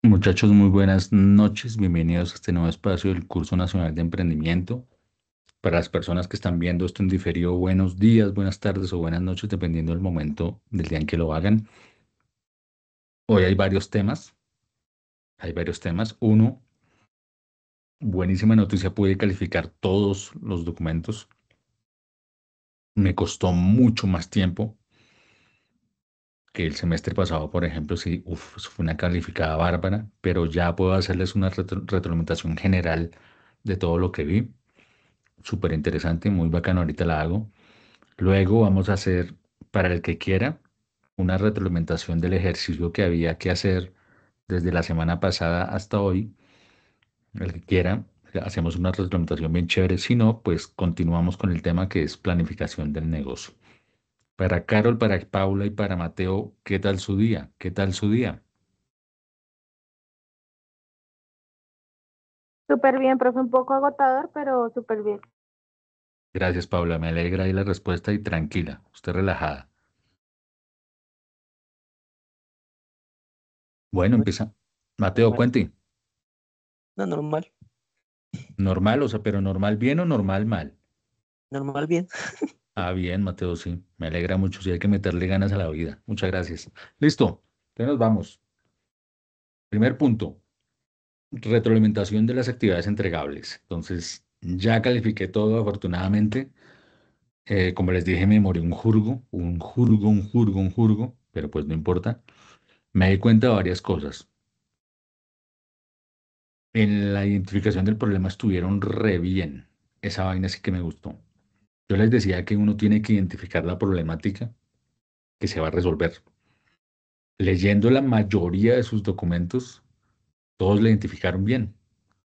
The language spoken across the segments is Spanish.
Muchachos, muy buenas noches. Bienvenidos a este nuevo espacio del Curso Nacional de Emprendimiento. Para las personas que están viendo esto en diferido, buenos días, buenas tardes o buenas noches, dependiendo del momento del día en que lo hagan. Hoy hay varios temas. Hay varios temas. Uno, buenísima noticia, pude calificar todos los documentos. Me costó mucho más tiempo que el semestre pasado, por ejemplo. Sí, eso fue una calificada bárbara, pero ya puedo hacerles una retroalimentación general de todo lo que vi. Súper interesante, muy bacano, ahorita la hago. Luego vamos a hacer, para el que quiera, una retroalimentación del ejercicio que había que hacer desde la semana pasada hasta hoy. El que quiera, hacemos una retroalimentación bien chévere. Si no, pues continuamos con el tema que es planificación del negocio. Para Carol, para Paula y para Mateo, ¿qué tal su día? ¿Qué tal su día? Súper bien, profe, un poco agotador, pero súper bien. Gracias, Paula. Me alegra ahí la respuesta y tranquila, usted relajada. Bueno, Normal, empieza. Mateo, normal, cuente. no, normal, Normal, o sea, pero normal bien o normal mal. normal, bien. Ah, bien, Mateo, sí. Me alegra mucho. Sí, hay que meterle ganas a la vida. Muchas gracias. Listo. Entonces nos vamos. Primer punto, retroalimentación de las actividades entregables. Entonces, ya califiqué todo, afortunadamente. Como les dije, me demoré un jurgo, pero pues no importa. Me di cuenta de varias cosas. En la identificación del problema estuvieron re bien. Esa vaina sí que me gustó. Yo les decía que uno tiene que identificar la problemática que se va a resolver. Leyendo la mayoría de sus documentos, todos la identificaron bien.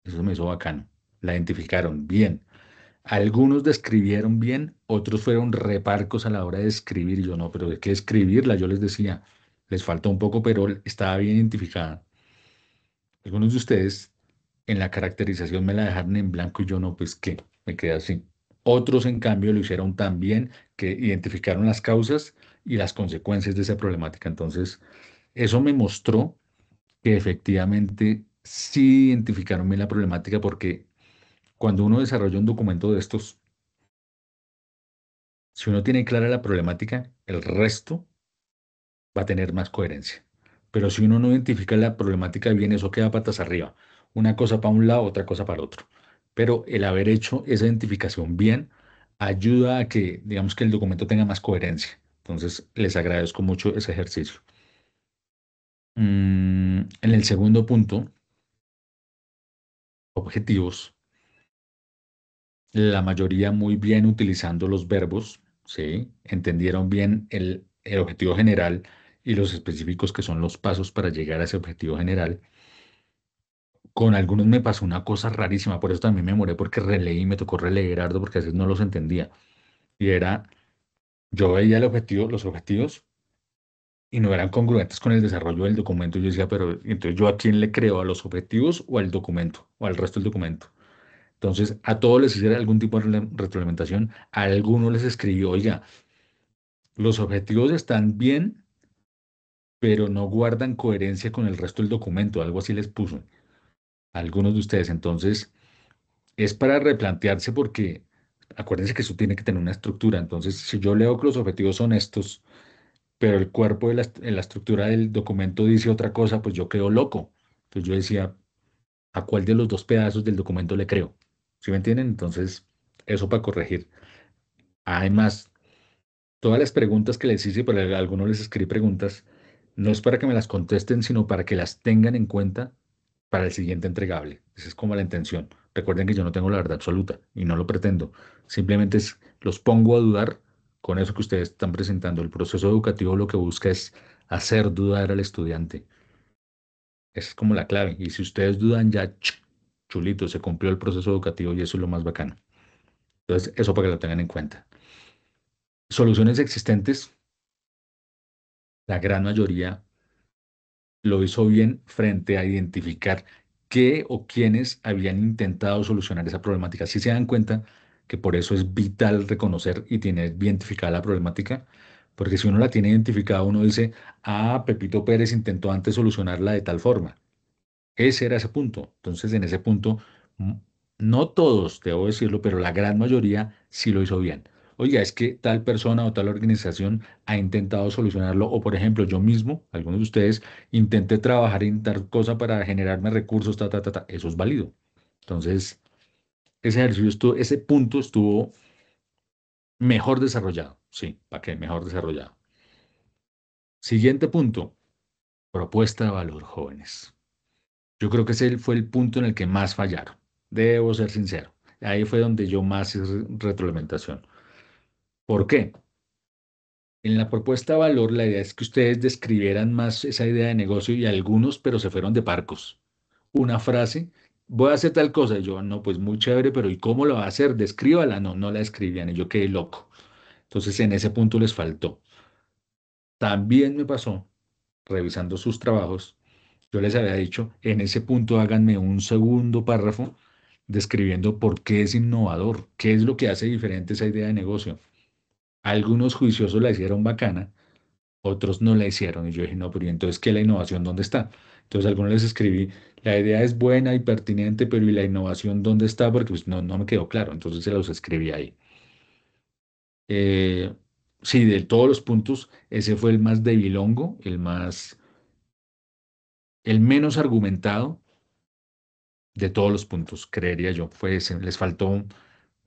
Eso me hizo bacano. La identificaron bien. Algunos describieron bien, otros fueron reparcos a la hora de escribir. Y yo no, pero ¿de qué escribirla? Yo les decía, les falta un poco, pero estaba bien identificada. Algunos de ustedes en la caracterización me la dejaron en blanco y yo no, pues qué, me quedé así. Otros, en cambio, lo hicieron tan bien que identificaron las causas y las consecuencias de esa problemática. Entonces, eso me mostró que efectivamente sí identificaron bien la problemática porque cuando uno desarrolla un documento de estos, si uno tiene clara la problemática, el resto va a tener más coherencia. Pero si uno no identifica la problemática bien, eso queda patas arriba. Una cosa para un lado, otra cosa para el otro. Pero el haber hecho esa identificación bien ayuda a que, digamos, que el documento tenga más coherencia. Entonces, les agradezco mucho ese ejercicio. En el segundo punto, objetivos. La mayoría muy bien utilizando los verbos, ¿sí? Entendieron bien el objetivo general y los específicos que son los pasos para llegar a ese objetivo general. Con algunos me pasó una cosa rarísima, por eso también me demoré porque releí, me tocó releer harto porque a veces no los entendía. Y era, yo veía el objetivo, los objetivos y no eran congruentes con el desarrollo del documento. Yo decía, pero entonces ¿yo a quién le creo? ¿A los objetivos o al documento? ¿O al resto del documento? Entonces, a todos les hice algún tipo de retroalimentación. A algunos les escribí, oiga, los objetivos están bien, pero no guardan coherencia con el resto del documento. Algo así les puso a algunos de ustedes. Entonces, es para replantearse porque acuérdense que eso tiene que tener una estructura. Entonces, si yo leo que los objetivos son estos, pero el cuerpo de la estructura del documento dice otra cosa, pues yo quedo loco. Entonces yo decía, ¿a cuál de los dos pedazos del documento le creo? ¿Sí me entienden? Entonces, eso para corregir. Además, todas las preguntas que les hice, para algunos les escribí preguntas, no es para que me las contesten, sino para que las tengan en cuenta para el siguiente entregable. Esa es como la intención. Recuerden que yo no tengo la verdad absoluta y no lo pretendo. Simplemente los pongo a dudar con eso que ustedes están presentando. El proceso educativo lo que busca es hacer dudar al estudiante. Esa es como la clave. Y si ustedes dudan, ya chulito, se cumplió el proceso educativo y eso es lo más bacano. Entonces, eso para que lo tengan en cuenta. Soluciones existentes, la gran mayoría lo hizo bien frente a identificar qué o quiénes habían intentado solucionar esa problemática. Si se dan cuenta que por eso es vital reconocer y tener identificada la problemática, porque si uno la tiene identificada, uno dice, ah, Pepito Pérez intentó antes solucionarla de tal forma. Ese era ese punto. Entonces, en ese punto, m- no todos, debo decirlo, pero la gran mayoría sí lo hizo bien. Oiga, es que tal persona o tal organización ha intentado solucionarlo, o por ejemplo, yo mismo, algunos de ustedes, intenté trabajar en tal cosa para generarme recursos, ta, ta, ta, ta. Eso es válido. Entonces, ese ejercicio estuvo, ese punto estuvo mejor desarrollado. Sí, ¿para qué? Mejor desarrollado. Siguiente punto, propuesta de valor, jóvenes. Yo creo que ese fue el punto en el que más fallaron. Debo ser sincero. Ahí fue donde yo más hice retroalimentación. ¿Por qué? En la propuesta de valor, la idea es que ustedes describieran más esa idea de negocio y algunos, pero se fueron de parcos. Una frase, voy a hacer tal cosa. Y yo, no, pues muy chévere, pero ¿y cómo lo va a hacer? Descríbala. No, no la escribían. Y yo quedé loco. Entonces, en ese punto les faltó. También me pasó, revisando sus trabajos, yo les había dicho, en ese punto háganme un segundo párrafo describiendo por qué es innovador, qué es lo que hace diferente esa idea de negocio. Algunos juiciosos la hicieron bacana, otros no la hicieron. Y yo dije, no, pero ¿y entonces qué la innovación dónde está? Entonces a algunos les escribí, la idea es buena y pertinente, pero ¿y la innovación dónde está? Porque pues, no, no me quedó claro. Entonces se los escribí ahí. Eh, sí, de todos los puntos, ese fue el más debilongo, el menos argumentado de todos los puntos, creería yo. Fue ese. Les faltó,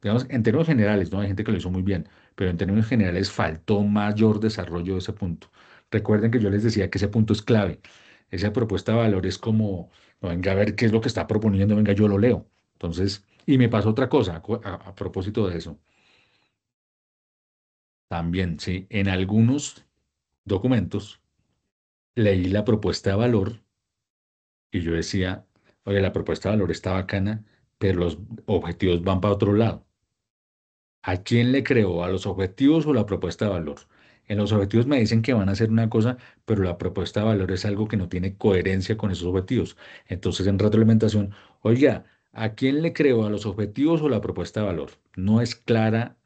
digamos, en términos generales, ¿no? Hay gente que lo hizo muy bien, pero en términos generales faltó mayor desarrollo de ese punto. Recuerden que yo les decía que ese punto es clave. Esa propuesta de valor es como, no, venga a ver qué es lo que está proponiendo, venga, yo lo leo. Entonces, y me pasó otra cosa a propósito de eso. También, sí, en algunos documentos leí la propuesta de valor y yo decía, oye, la propuesta de valor está bacana, pero los objetivos van para otro lado. ¿A quién le creo? ¿A los objetivos o la propuesta de valor? En los objetivos me dicen que van a hacer una cosa, pero la propuesta de valor es algo que no tiene coherencia con esos objetivos. Entonces, en retroalimentación, oiga, ¿a quién le creo? ¿A los objetivos o la propuesta de valor? No es clara,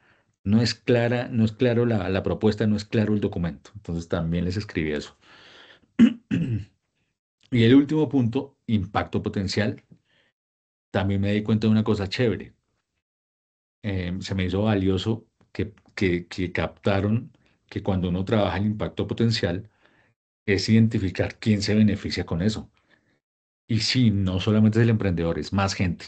no es clara, no es claro la propuesta, no es claro el documento. Entonces, también les escribí eso. Y el último punto, impacto potencial. También me di cuenta de una cosa chévere. Se me hizo valioso que captaron que cuando uno trabaja el impacto potencial es identificar quién se beneficia con eso. Y sí, no solamente es el emprendedor, es más gente.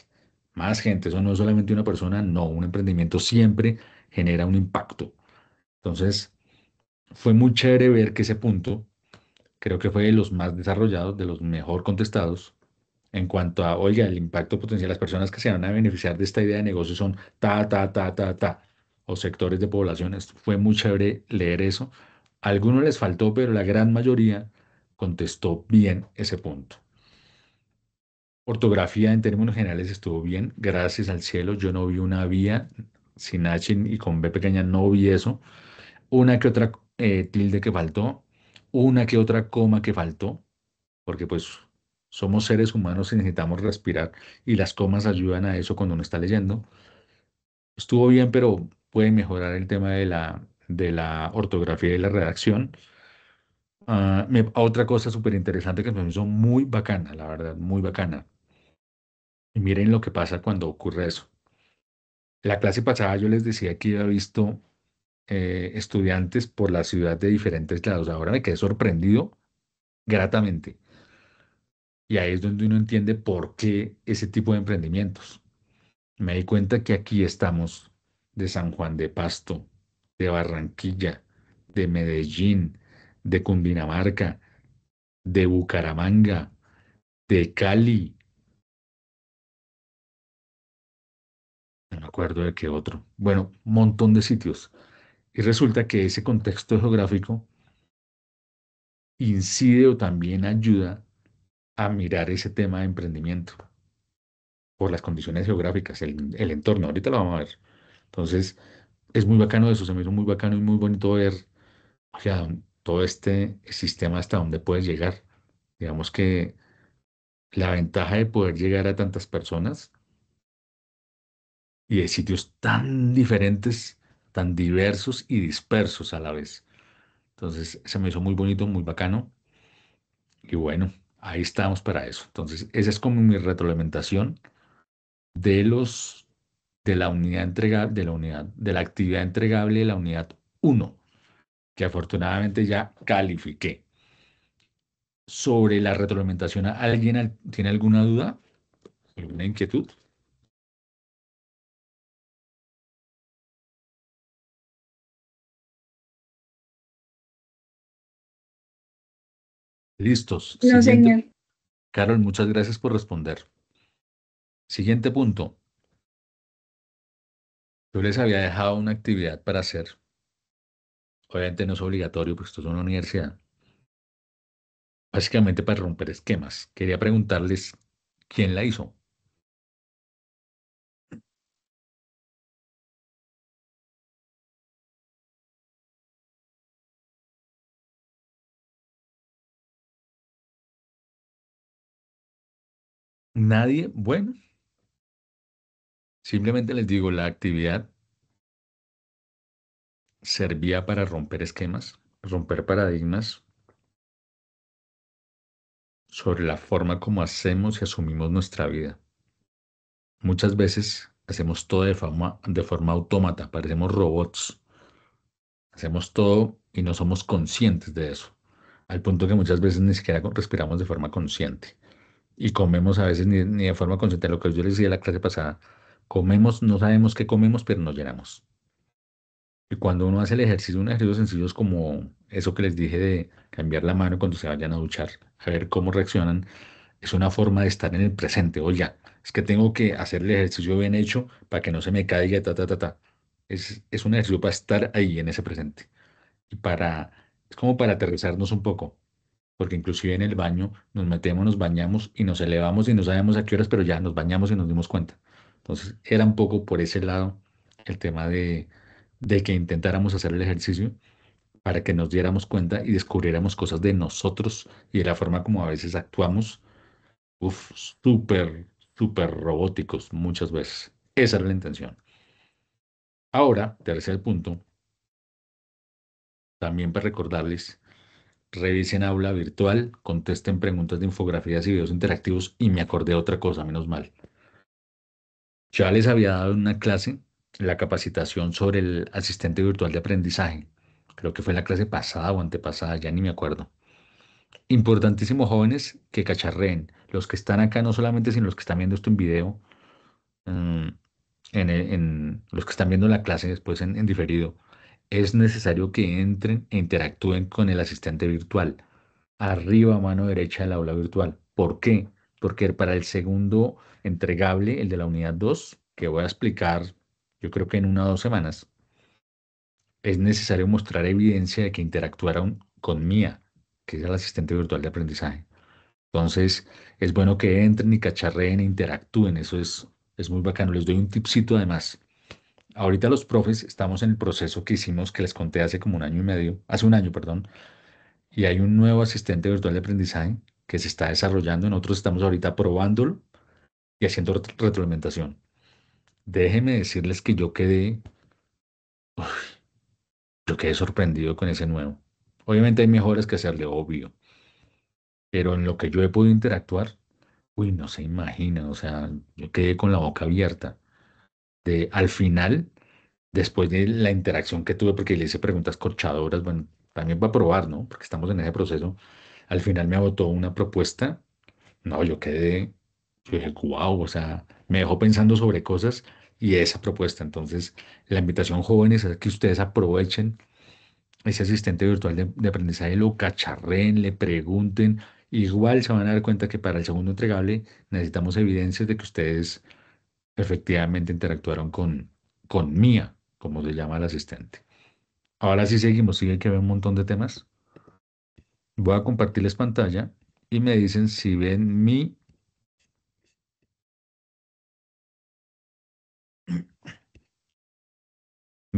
Más gente, eso no es solamente una persona, no, un emprendimiento siempre genera un impacto. Entonces, fue muy chévere ver que ese punto, creo que fue de los más desarrollados, de los mejor contestados, en cuanto a, oiga, el impacto potencial, las personas que se van a beneficiar de esta idea de negocio son ta, ta, ta, ta, ta, o sectores de poblaciones. Fue muy chévere leer eso. A algunos les faltó, pero la gran mayoría contestó bien ese punto. Ortografía en términos generales estuvo bien, gracias al cielo. Yo no vi una vía sin H y con B pequeña, no vi eso. Una que otra tilde que faltó, una que otra coma que faltó porque pues somos seres humanos y necesitamos respirar y las comas ayudan a eso cuando uno está leyendo. Estuvo bien, pero puede mejorar el tema de la ortografía y la redacción. Otra cosa súper interesante que me hizo muy bacana, la verdad, muy bacana. Y miren lo que pasa cuando ocurre eso. La clase pasada yo les decía que había visto estudiantes por la ciudad de diferentes lados. Ahora me quedé sorprendido gratamente. Y ahí es donde uno entiende por qué ese tipo de emprendimientos. Me di cuenta que aquí estamos de San Juan de Pasto, de Barranquilla, de Medellín, de Cundinamarca, de Bucaramanga, de Cali, no me acuerdo de qué otro. Bueno, un montón de sitios. Y resulta que ese contexto geográfico incide o también ayuda a mirar ese tema de emprendimiento por las condiciones geográficas, el entorno. Ahorita lo vamos a ver. Entonces, es muy bacano eso, se me hizo muy bacano y muy bonito ver. O sea, todo este sistema hasta dónde puedes llegar. Digamos que la ventaja de poder llegar a tantas personas y de sitios tan diferentes, tan diversos y dispersos a la vez. Entonces, se me hizo muy bonito, muy bacano. Y bueno. Ahí estamos para eso. Entonces, esa es como mi retroalimentación de los de la unidad entregable, de la actividad entregable de la unidad uno, que afortunadamente ya califiqué. Sobre la retroalimentación, ¿alguien tiene alguna duda? ¿Alguna inquietud? Listos. No, Siguiente. señor. Carol, muchas gracias por responder. Siguiente punto. Yo les había dejado una actividad para hacer. Obviamente no es obligatorio, porque esto es una universidad. Básicamente para romper esquemas. Quería preguntarles quién la hizo. Nadie. Bueno, simplemente les digo, la actividad servía para romper esquemas, romper paradigmas sobre la forma como hacemos y asumimos nuestra vida. Muchas veces hacemos todo de forma autómata, parecemos robots. Hacemos todo y no somos conscientes de eso, al punto que muchas veces ni siquiera respiramos de forma consciente y comemos a veces ni de forma consciente. Lo que yo les decía en la clase pasada, comemos, no sabemos qué comemos, pero nos llenamos. Y cuando uno hace el ejercicio, un ejercicio sencillo es como eso que les dije de cambiar la mano cuando se vayan a duchar, a ver cómo reaccionan, es una forma de estar en el presente. Oiga, es que tengo que hacer el ejercicio bien hecho para que no se me caiga, ta, ta, ta, ta. Es un ejercicio para estar ahí en ese presente y es como para aterrizarnos un poco, porque inclusive en el baño nos metemos, nos bañamos y nos elevamos y no sabemos a qué horas, pero ya nos bañamos y nos dimos cuenta. Entonces era un poco por ese lado el tema de que intentáramos hacer el ejercicio para que nos diéramos cuenta y descubriéramos cosas de nosotros y de la forma como a veces actuamos, uf, súper robóticos muchas veces. Esa era la intención. Ahora, tercer punto, también para recordarles. Revisen aula virtual, contesten preguntas de infografías y videos interactivos y me acordé de otra cosa, menos mal. Ya les había dado en una clase la capacitación sobre el asistente virtual de aprendizaje. Creo que fue la clase pasada o antepasada, ya ni me acuerdo. Importantísimo, jóvenes, que cacharreen. Los que están acá, no solamente, sino los que están viendo esto en video, mm, los que están viendo la clase después en diferido. Es necesario que entren e interactúen con el asistente virtual arriba a mano derecha del aula virtual. ¿Por qué? Porque para el segundo entregable, el de la unidad 2 que voy a explicar, yo creo que en 1 o 2 semanas, es necesario mostrar evidencia de que interactuaron con Mía, que es el asistente virtual de aprendizaje. Entonces, es bueno que entren y cacharreen e interactúen. Eso es muy bacano. Les doy un tipcito además. Ahorita los profes estamos en el proceso que hicimos, que les conté hace como un año y medio, hace un año, perdón, y hay un nuevo asistente virtual de aprendizaje que se está desarrollando. Nosotros estamos ahorita probándolo y haciendo retroalimentación. Déjenme decirles que yo quedé sorprendido con ese nuevo. Obviamente hay mejoras que hacerle, obvio, pero en lo que yo he podido interactuar, uy, no se imagina, o sea, yo quedé con la boca abierta. Al final, después de la interacción que tuve, porque le hice preguntas corchadoras, bueno, también para probar, ¿no? Porque estamos en ese proceso. Al final me agotó una propuesta. No, yo dije, wow, o sea, me dejó pensando sobre cosas y esa propuesta. Entonces, la invitación, jóvenes, es que ustedes aprovechen ese asistente virtual de aprendizaje, lo cacharren, le pregunten. Igual se van a dar cuenta que para el segundo entregable necesitamos evidencias de que ustedes efectivamente interactuaron con Mía, como se llama el asistente. Ahora sí seguimos, sigue que ve un montón de temas. Voy a compartirles pantalla y me dicen si ven mi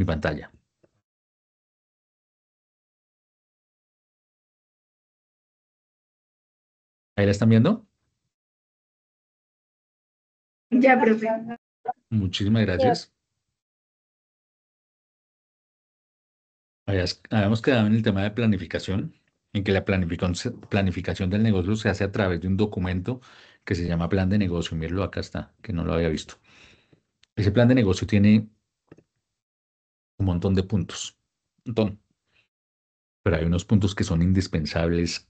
pantalla. ¿Ahí la están viendo? Ya, profe. Muchísimas Señor, gracias. Habíamos quedado en el tema de planificación. en que la planificación del negocio se hace a través de un documento que se llama plan de negocio. Míralo, acá está, que no lo había visto. Ese plan de negocio tiene un montón de puntos, un montón, pero hay unos puntos que son indispensables,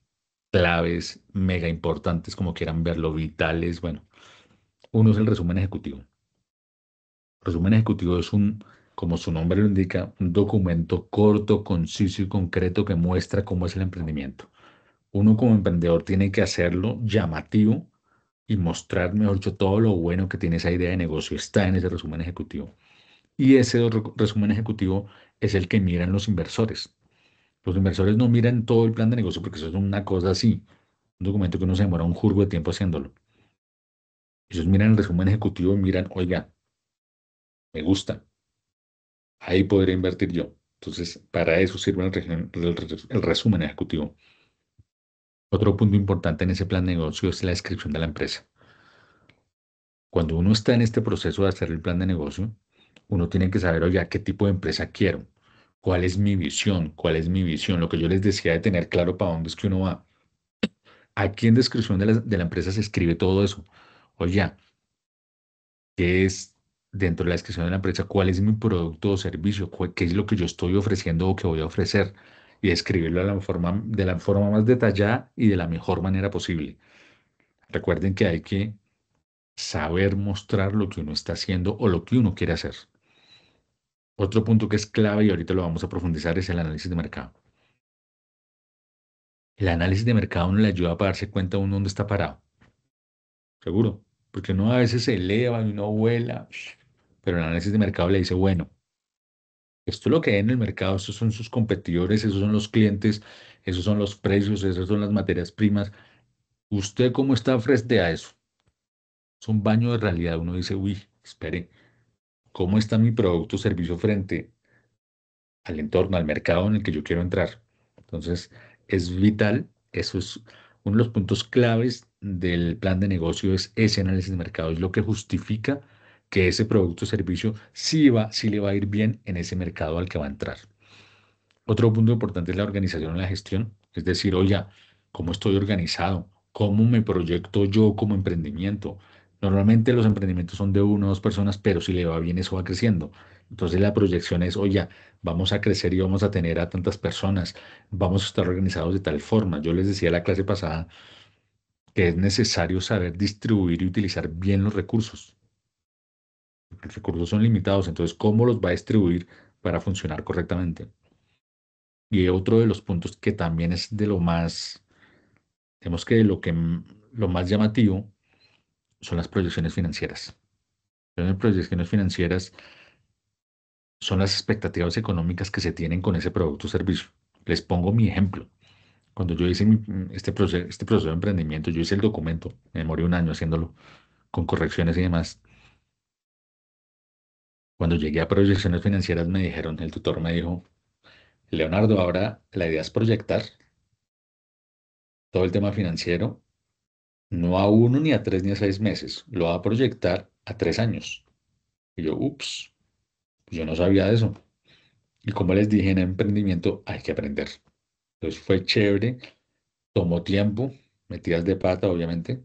claves, mega importantes, como quieran verlo, vitales. Bueno, uno es el resumen ejecutivo. Resumen ejecutivo es como su nombre lo indica, un documento corto, conciso y concreto que muestra cómo es el emprendimiento. Uno como emprendedor tiene que hacerlo llamativo y mostrar, mejor dicho, todo lo bueno que tiene esa idea de negocio está en ese resumen ejecutivo. Y ese resumen ejecutivo es el que miran los inversores. Los inversores no miran todo el plan de negocio porque eso es una cosa así, un documento que uno se demora un jurgo de tiempo haciéndolo. Ellos miran el resumen ejecutivo y miran, oiga, me gusta, ahí podría invertir yo. Entonces, para eso sirve el resumen ejecutivo. Otro punto importante en ese plan de negocio es la descripción de la empresa. Cuando uno está en este proceso de hacer el plan de negocio, uno tiene que saber, oiga, qué tipo de empresa quiero, cuál es mi visión, cuál es mi visión, lo que yo les decía de tener claro para dónde es que uno va. Aquí en descripción de la empresa se escribe todo eso. Oiga, ¿qué es dentro de la descripción de la empresa? ¿Cuál es mi producto o servicio? ¿Qué es lo que yo estoy ofreciendo o que voy a ofrecer? Y escribirlo de la forma más detallada y de la mejor manera posible. Recuerden que hay que saber mostrar lo que uno está haciendo o lo que uno quiere hacer. Otro punto que es clave y ahorita lo vamos a profundizar es el análisis de mercado. El análisis de mercado a uno le ayuda para darse cuenta uno dónde está parado, seguro, porque uno a veces se eleva y uno vuela, pero el análisis de mercado le dice, bueno, esto es lo que hay en el mercado, estos son sus competidores, esos son los clientes, esos son los precios, esas son las materias primas. ¿Usted cómo está frente a eso? Es un baño de realidad. Uno dice, uy, espere, ¿cómo está mi producto o servicio frente al entorno, al mercado en el que yo quiero entrar? Entonces, es vital, eso es uno de los puntos claves del plan de negocio, es ese análisis de mercado, es lo que justifica que ese producto o servicio sí le va a ir bien en ese mercado al que va a entrar. Otro punto importante es la organización y la gestión, es decir, oye, ¿cómo estoy organizado? ¿Cómo me proyecto yo como emprendimiento? Normalmente los emprendimientos son de una o dos personas, pero si le va bien, eso va creciendo. Entonces la proyección es, oye, vamos a crecer y vamos a tener a tantas personas, vamos a estar organizados de tal forma. Yo les decía en la clase pasada que es necesario saber distribuir y utilizar bien los recursos. Los recursos son limitados, entonces, ¿cómo los va a distribuir para funcionar correctamente? Y otro de los puntos que también es de lo más, digamos que lo más llamativo son las proyecciones financieras. Las proyecciones financieras son las expectativas económicas que se tienen con ese producto o servicio. Les pongo mi ejemplo. Cuando yo hice este proceso de emprendimiento, yo hice el documento, me demoré un año haciéndolo con correcciones y demás. Cuando llegué a proyecciones financieras me dijeron, el tutor me dijo, Leonardo, ahora la idea es proyectar todo el tema financiero no a uno, ni a tres, ni a 6 meses. Lo va a proyectar a 3 años. Y yo, ups, yo no sabía de eso. Y como les dije, en emprendimiento hay que aprender. Entonces fue chévere, tomó tiempo, metidas de pata, obviamente,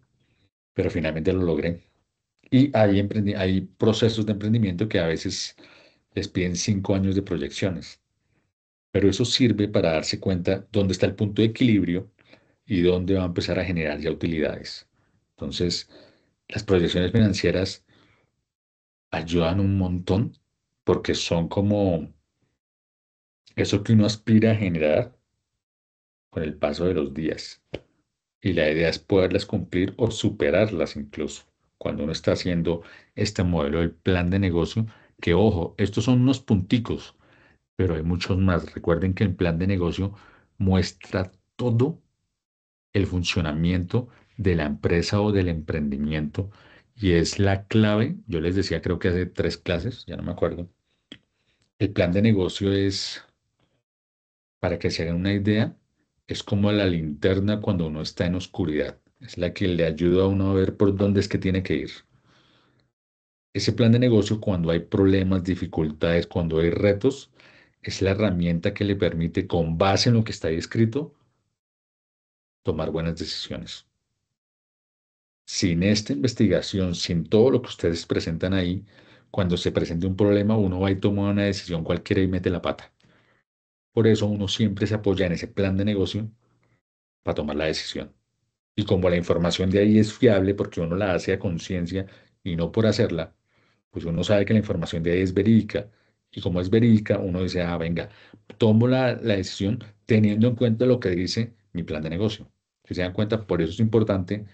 pero finalmente lo logré. Y hay procesos de emprendimiento que a veces les piden 5 años de proyecciones. Pero eso sirve para darse cuenta dónde está el punto de equilibrio y dónde va a empezar a generar ya utilidades. Entonces, las proyecciones financieras ayudan un montón porque son como eso que uno aspira a generar con el paso de los días. Y la idea es poderlas cumplir o superarlas incluso cuando uno está haciendo este modelo del plan de negocio, que ojo, estos son unos punticos, pero hay muchos más. Recuerden que el plan de negocio muestra todo el funcionamiento de la empresa o del emprendimiento y es la clave. Yo les decía, creo que hace 3 clases, ya no me acuerdo. El plan de negocio es, para que se hagan una idea, es como la linterna cuando uno está en oscuridad. Es la que le ayuda a uno a ver por dónde es que tiene que ir. Ese plan de negocio, cuando hay problemas, dificultades, cuando hay retos, es la herramienta que le permite, con base en lo que está ahí escrito, tomar buenas decisiones. Sin esta investigación, sin todo lo que ustedes presentan ahí, cuando se presente un problema, uno va y toma una decisión cualquiera y mete la pata. Por eso uno siempre se apoya en ese plan de negocio para tomar la decisión. Y como la información de ahí es fiable porque uno la hace a conciencia y no por hacerla, pues uno sabe que la información de ahí es verídica. Y como es verídica, uno dice, ah, venga, tomo la decisión teniendo en cuenta lo que dice mi plan de negocio. Si se dan cuenta, por eso es importante,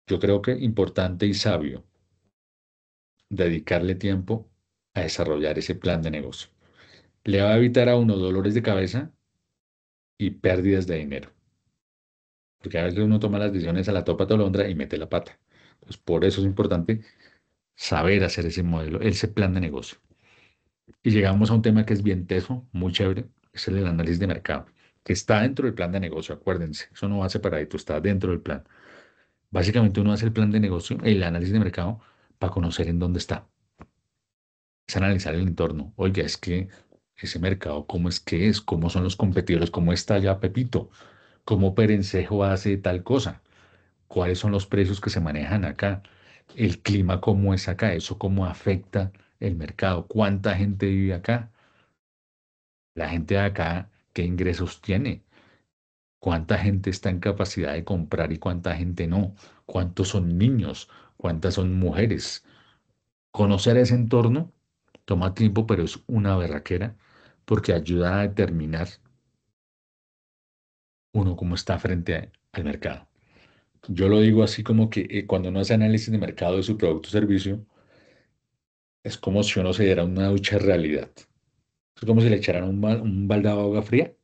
yo creo que importante y sabio dedicarle tiempo a desarrollar ese plan de negocio. Le va a evitar a uno dolores de cabeza y pérdidas de dinero. Porque a veces uno toma las decisiones a la topa tolondra y mete la pata. Entonces, por eso es importante saber hacer ese modelo, ese plan de negocio. Y llegamos a un tema que es bien teso, muy chévere, es el análisis de mercado, que está dentro del plan de negocio, acuérdense, eso no va separadito, está dentro del plan. Básicamente uno hace el plan de negocio, el análisis de mercado, para conocer en dónde está. Es analizar el entorno. Oiga, es que ese mercado, ¿cómo es que es? ¿Cómo son los competidores? ¿Cómo está ya Pepito? ¿Cómo Perencejo hace tal cosa? ¿Cuáles son los precios que se manejan acá? ¿El clima cómo es acá? ¿Eso cómo afecta el mercado? ¿Cuánta gente vive acá? La gente de acá, ¿qué ingresos tiene? ¿Cuánta gente está en capacidad de comprar y cuánta gente no? ¿Cuántos son niños? ¿Cuántas son mujeres? Conocer ese entorno toma tiempo, pero es una berraquera porque ayuda a determinar uno cómo está frente al mercado. Yo lo digo así como que cuando uno hace análisis de mercado de su producto o servicio, es como si uno se diera una ducha de realidad. Es como si le echaran un baldado de agua fría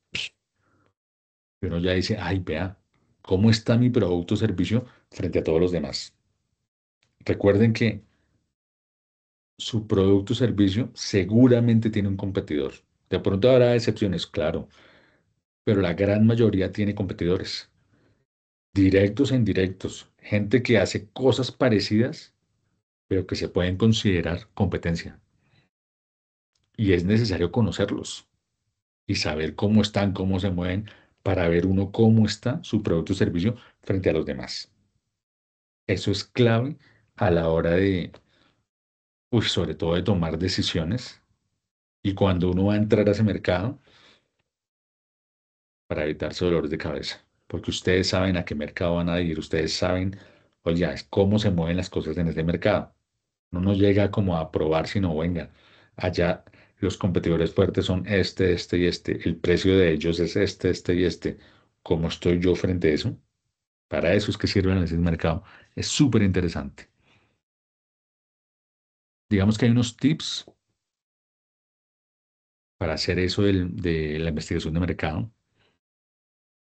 y uno ya dice, ay, vea, ¿cómo está mi producto o servicio frente a todos los demás? Recuerden que su producto o servicio seguramente tiene un competidor. De pronto habrá excepciones, claro, pero la gran mayoría tiene competidores, directos e indirectos, gente que hace cosas parecidas, pero que se pueden considerar competencia. Y es necesario conocerlos y saber cómo están, cómo se mueven, para ver uno cómo está su producto o servicio frente a los demás. Eso es clave a la hora de, sobre todo de tomar decisiones y cuando uno va a entrar a ese mercado para evitarse dolores de cabeza. Porque ustedes saben a qué mercado van a ir, ustedes saben, oye, cómo se mueven las cosas en este mercado. No nos llega como a probar, sino venga, allá los competidores fuertes son este y este. El precio de ellos es este y este. ¿Cómo estoy yo frente a eso? Para eso es que sirve el análisis de mercado. Es súper interesante. Digamos que hay unos tips para hacer eso de la investigación de mercado.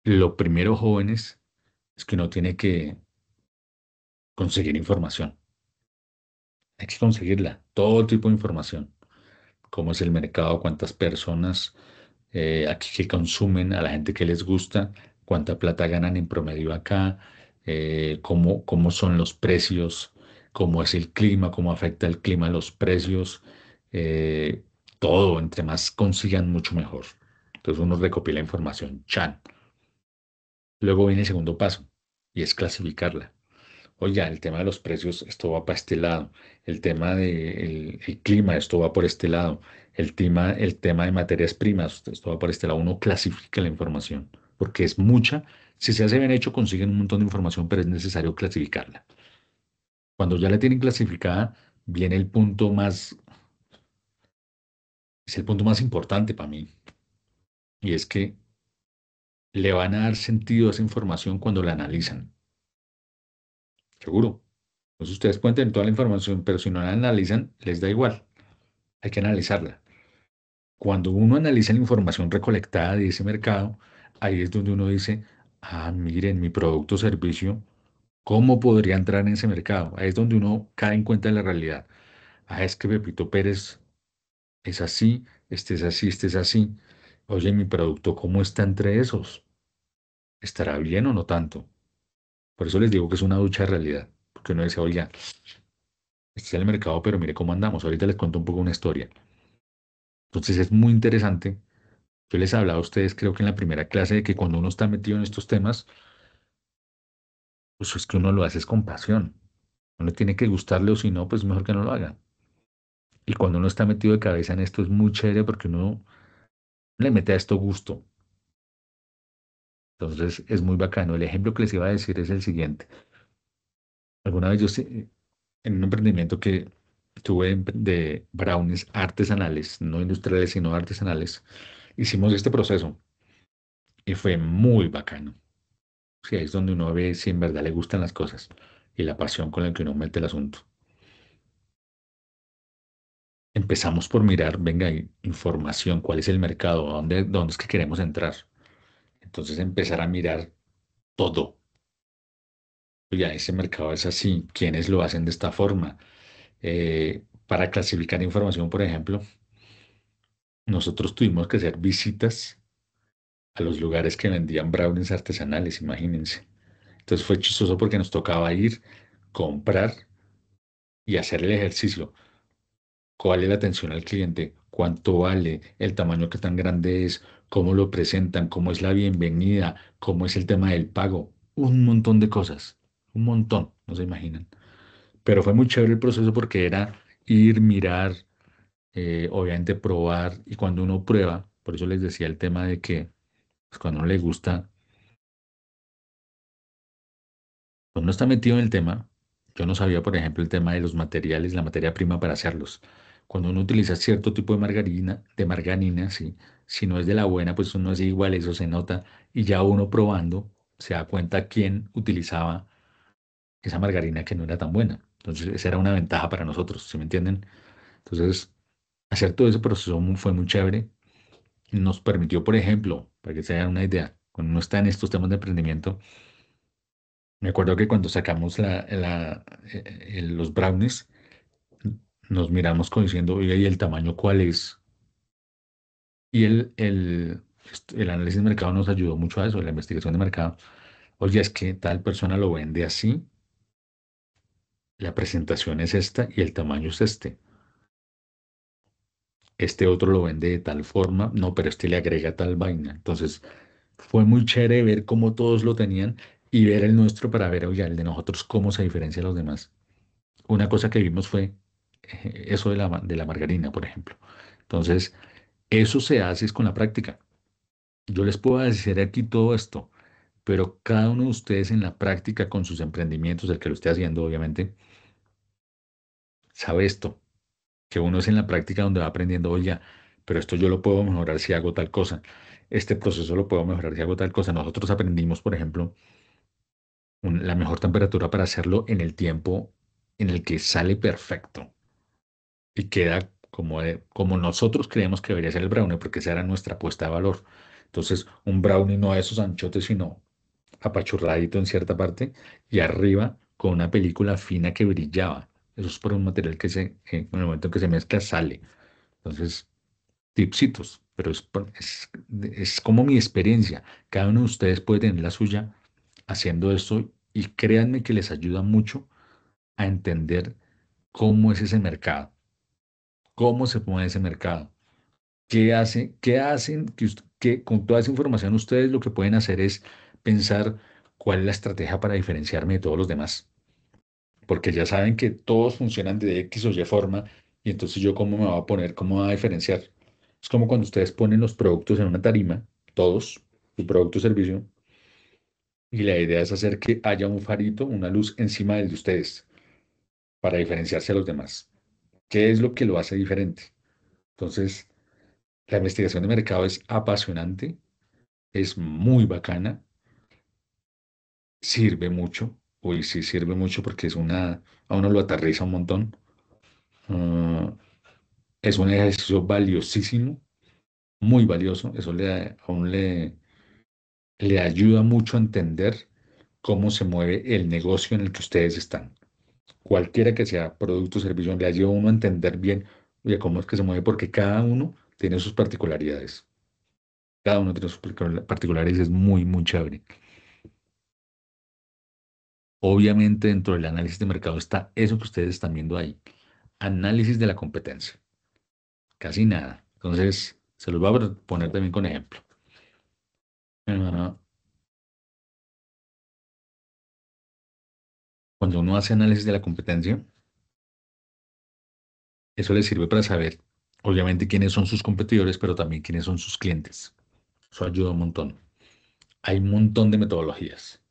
Lo primero, jóvenes, es que uno tiene que conseguir información. Hay que conseguirla, todo tipo de información. Cómo es el mercado, cuántas personas aquí que consumen, a la gente que les gusta, cuánta plata ganan en promedio acá, cómo son los precios, cómo es el clima, cómo afecta el clima a los precios, eh, todo, entre más consigan, mucho mejor. Entonces uno recopila información, chan. Luego viene el segundo paso y es clasificarla. Oiga, el tema de los precios, esto va para este lado. El tema del clima, esto va por este lado. El tema de materias primas, esto va por este lado. Uno clasifica la información, porque es mucha. Si se hace bien hecho, consiguen un montón de información, pero es necesario clasificarla. Cuando ya la tienen clasificada, viene el punto más, es el punto más importante para mí, y es que le van a dar sentido a esa información cuando la analizan. Seguro. Entonces ustedes pueden tener toda la información, pero si no la analizan, les da igual. Hay que analizarla. Cuando uno analiza la información recolectada de ese mercado, ahí es donde uno dice, ah, miren, mi producto o servicio, ¿cómo podría entrar en ese mercado? Ahí es donde uno cae en cuenta de la realidad. Ah, es que Pepito Pérez es así, este es así, este es así. Oye, mi producto, ¿cómo está entre esos? ¿Estará bien o no tanto? Por eso les digo que es una ducha de realidad. Porque uno dice, oiga, este es el mercado, pero mire cómo andamos. Ahorita les cuento un poco una historia. Entonces es muy interesante. Yo les hablaba a ustedes, creo que en la primera clase, de que cuando uno está metido en estos temas, Pues es que uno lo hace es con pasión. Uno tiene que gustarle o si no, pues mejor que no lo haga. Y cuando uno está metido de cabeza en esto es muy chévere porque uno le mete a esto gusto. Entonces es muy bacano. El ejemplo que les iba a decir es el siguiente. Alguna vez en un emprendimiento que tuve de brownies artesanales, no industriales, sino artesanales, hicimos este proceso y fue muy bacano. Sí, ahí es donde uno ve si en verdad le gustan las cosas y la pasión con la que uno mete el asunto. Empezamos por mirar, venga, información, cuál es el mercado, dónde es que queremos entrar. Entonces empezar a mirar todo. Ya, ese mercado es así, quiénes lo hacen de esta forma. Para clasificar información, por ejemplo, nosotros tuvimos que hacer visitas a los lugares que vendían brownies artesanales, imagínense. Entonces fue chistoso porque nos tocaba ir, comprar y hacer el ejercicio. ¿Cuál es la atención al cliente? ¿Cuánto vale? ¿El tamaño que tan grande es? ¿Cómo lo presentan? ¿Cómo es la bienvenida? ¿Cómo es el tema del pago? Un montón de cosas. Un montón, no se imaginan. Pero fue muy chévere el proceso porque era ir, mirar, obviamente probar. Y cuando uno prueba, por eso les decía el tema de que pues, cuando uno le gusta, cuando uno está metido en el tema, yo no sabía, por ejemplo, el tema de los materiales, la materia prima para hacerlos. Cuando uno utiliza cierto tipo de margarina, sí, si no es de la buena, pues no es igual, eso se nota. Y ya uno probando se da cuenta quién utilizaba esa margarina que no era tan buena. Entonces, esa era una ventaja para nosotros, ¿sí me entienden? Entonces, hacer todo ese proceso fue muy chévere. Nos permitió, por ejemplo, para que se hagan una idea, cuando uno está en estos temas de emprendimiento, me acuerdo que cuando sacamos los brownies, nos miramos como diciendo, oiga, ¿y el tamaño cuál es? Y el análisis de mercado nos ayudó mucho a eso, la investigación de mercado. Oye, es que tal persona lo vende así, la presentación es esta y el tamaño es este. Este otro lo vende de tal forma, no, pero este le agrega tal vaina. Entonces, fue muy chévere ver cómo todos lo tenían y ver el nuestro para ver, oye, el de nosotros cómo se diferencia de los demás. Una cosa que vimos fue eso de de la margarina, por ejemplo. Entonces, eso se hace es con la práctica. Yo les puedo decir aquí todo esto, pero cada uno de ustedes en la práctica con sus emprendimientos, el que lo esté haciendo, obviamente, sabe esto, que uno es en la práctica donde va aprendiendo, oye, pero esto yo lo puedo mejorar si hago tal cosa. Este proceso lo puedo mejorar si hago tal cosa. Nosotros aprendimos, por ejemplo, la mejor temperatura para hacerlo en el tiempo en el que sale perfecto y queda como nosotros creemos que debería ser el brownie, porque esa era nuestra apuesta de valor. Entonces, un brownie no de esos anchotes, sino apachurradito en cierta parte y arriba con una película fina que brillaba. Eso es por un material que en el momento en que se mezcla sale. Entonces, tipsitos, pero es como mi experiencia. Cada uno de ustedes puede tener la suya haciendo esto y créanme que les ayuda mucho a entender cómo es ese mercado, cómo se mueve ese mercado, qué hacen, que con toda esa información ustedes lo que pueden hacer es pensar cuál es la estrategia para diferenciarme de todos los demás, porque ya saben que todos funcionan de X o Y forma y entonces yo cómo me voy a poner, cómo me voy a diferenciar. Es como cuando ustedes ponen los productos en una tarima, todos, su producto o servicio, y la idea es hacer que haya un farito, una luz encima del de ustedes para diferenciarse a los demás. ¿Qué es lo que lo hace diferente? Entonces, la investigación de mercado es apasionante, es muy bacana, sirve mucho, uy, sí sirve mucho porque a uno lo aterriza un montón. Ah, es un ejercicio valiosísimo, muy valioso, eso le ayuda mucho a entender cómo se mueve el negocio en el que ustedes están. Cualquiera que sea producto o servicio, le ayuda a uno a entender bien, oye, cómo es que se mueve, porque cada uno tiene sus particularidades. Cada uno tiene sus particularidades, es muy, muy chévere. Obviamente dentro del análisis de mercado está eso que ustedes están viendo ahí. Análisis de la competencia. Casi nada. Entonces, se los voy a poner también con ejemplo. Ah, Cuando uno hace análisis de la competencia, eso le sirve para saber, obviamente, quiénes son sus competidores, pero también quiénes son sus clientes. Eso ayuda un montón. Hay un montón de metodologías.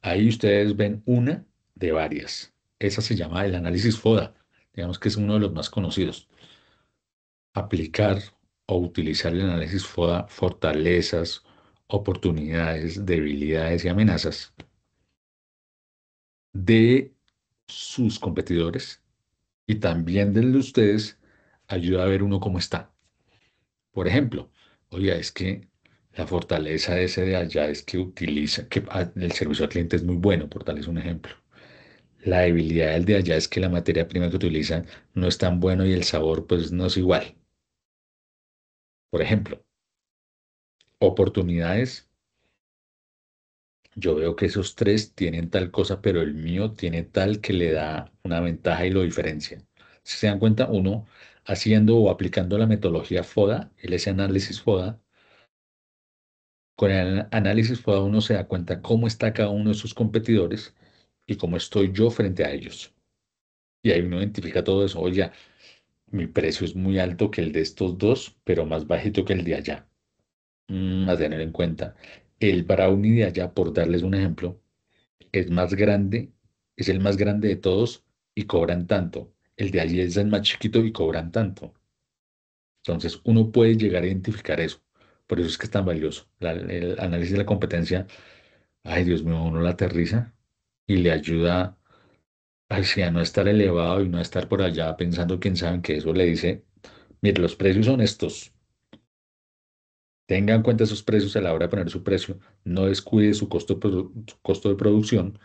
Ahí ustedes ven una de varias. Esa se llama el análisis FODA. Digamos que es uno de los más conocidos. Aplicar o utilizar el análisis FODA, fortalezas, oportunidades, debilidades y amenazas de sus competidores y también del de ustedes, ayuda a ver uno cómo está. Por ejemplo, oiga, es que la fortaleza de ese de allá es que utiliza, que el servicio al cliente es muy bueno, por tal es un ejemplo. La debilidad del de allá es que la materia prima que utilizan no es tan bueno y el sabor pues no es igual. Por ejemplo, oportunidades, yo veo que esos tres tienen tal cosa, pero el mío tiene tal que le da una ventaja y lo diferencia. Si se dan cuenta, uno haciendo o aplicando la metodología FODA, ese análisis FODA, con el análisis FODA uno se da cuenta cómo está cada uno de sus competidores y cómo estoy yo frente a ellos. Y ahí uno identifica todo eso. Oye, mi precio es muy alto que el de estos dos, pero más bajito que el de allá. A tener en cuenta. El brownie de allá, por darles un ejemplo, es más grande, es el más grande de todos y cobran tanto. El de allí es el más chiquito y cobran tanto. Entonces, uno puede llegar a identificar eso. Por eso es que es tan valioso. El análisis de la competencia, ay Dios mío, uno la aterriza y le ayuda a no estar elevado y no estar por allá pensando quién sabe que eso le dice, mire, los precios son estos. Tenga en cuenta esos precios a la hora de poner su precio. No descuide su costo de producción.